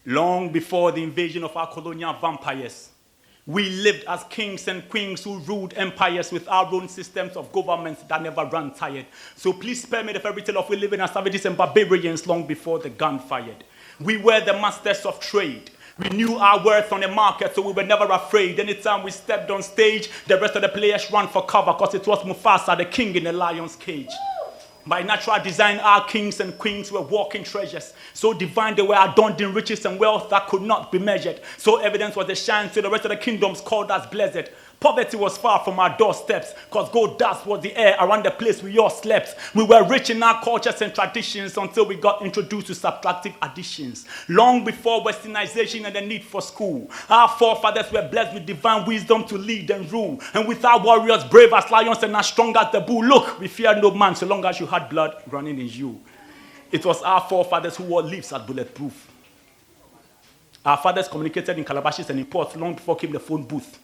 Long before the invasion of our colonial vampires, we lived as kings and queens who ruled empires with our own systems of governments that never ran tired. So please spare me the fairy tale of we living as savages and barbarians long before the gun fired. We were the masters of trade. We knew our worth on the market, so we were never afraid. Anytime we stepped on stage, the rest of the players ran for cover because it was Mufasa, the king in the lion's cage. By natural design, our kings and queens were walking treasures. So divine they were adorned in riches and wealth that could not be measured. So evidence was a shine to the rest of the kingdoms called us blessed. Poverty was far from our doorsteps, because gold dust was the air around the place we all slept. We were rich in our cultures and traditions until we got introduced to subtractive additions. Long before westernization and the need for school, our forefathers were blessed with divine wisdom to lead and rule. And with our warriors brave as lions and as strong as the bull, look, we fear no man so long as you had blood running in you. It was our forefathers who wore leaves as bulletproof. Our fathers communicated in calabashes and in pots long before came the phone booth.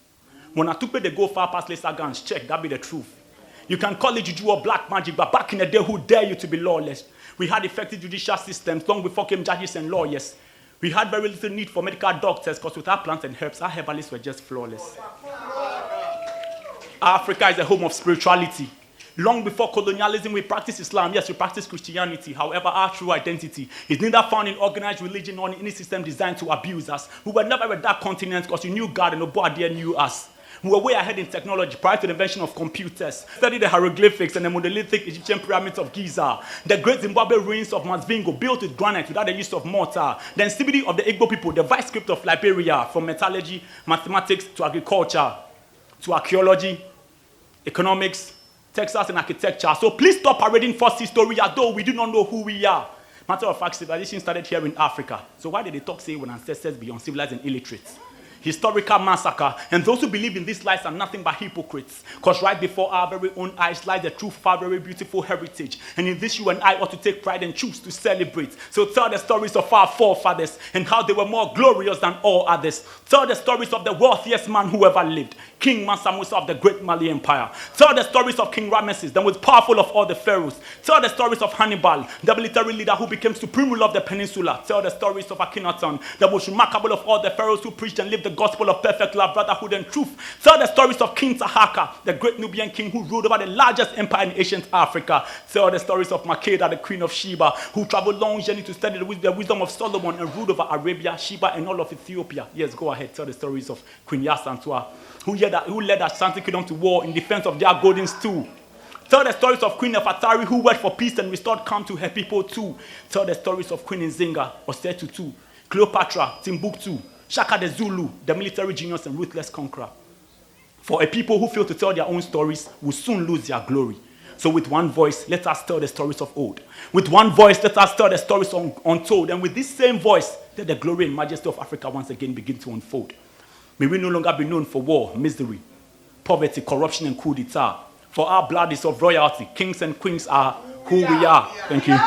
When I took they go far past laser guns, check, that be the truth. You can call it juju or black magic, but back in the day, who dare you to be lawless? We had effective judicial systems long before came judges and lawyers. We had very little need for medical doctors, because with our plants and herbs, our herbalists were just flawless. Africa is a home of spirituality. Long before colonialism, we practice Islam. Yes, we practice Christianity. However, our true identity is neither found in organized religion nor in any system designed to abuse us. We were never a dark continent because we knew God and nobody knew us. We were way ahead in technology prior to the invention of computers. Studied the hieroglyphics and the monolithic Egyptian pyramids of Giza. The great Zimbabwe ruins of Masvingo built with granite without the use of mortar. The instability of the Igbo people, the vice script of Liberia, from metallurgy, mathematics to agriculture, to archaeology, economics, textiles and architecture. So please stop parading false history as though we do not know who we are. Matter of fact, civilization started here in Africa. So why did they talk say when ancestors be uncivilized and illiterate? Historical massacre, and those who believe in these lies are nothing but hypocrites. Because right before our very own eyes lies the truth of our very beautiful heritage. And in this you and I ought to take pride and choose to celebrate. So tell the stories of our forefathers and how they were more glorious than all others. Tell the stories of the wealthiest man who ever lived, King Mansa Musa of the great Mali Empire. Tell the stories of King Ramesses, the most powerful of all the pharaohs. Tell the stories of Hannibal, the military leader who became supreme ruler of the peninsula. Tell the stories of Akhenaton, the most remarkable of all the pharaohs who preached and lived the gospel of perfect love, brotherhood, and truth. Tell the stories of King Tahaka, the great Nubian king who ruled over the largest empire in ancient Africa. Tell the stories of Makeda, the queen of Sheba, who traveled long journey to study the wisdom of Solomon and ruled over Arabia, Sheba, and all of Ethiopia. Yes, go ahead. Tell the stories of Queen Yasantua, who led the Ashanti kingdom to war in defense of their golden stool. Tell the stories of Queen Nefertari, who worked for peace and restored calm to her people too. Tell the stories of Queen Nzinga, Osetutu, Cleopatra, Timbuktu, Shaka the Zulu, the military genius and ruthless conqueror. For a people who fail to tell their own stories will soon lose their glory. So with one voice, let us tell the stories of old. With one voice, let us tell the stories untold. And with this same voice, let the glory and majesty of Africa once again begin to unfold. May we no longer be known for war, misery, poverty, corruption, and coup d'etat. For our blood is of royalty. Kings and queens are who we are. Thank you.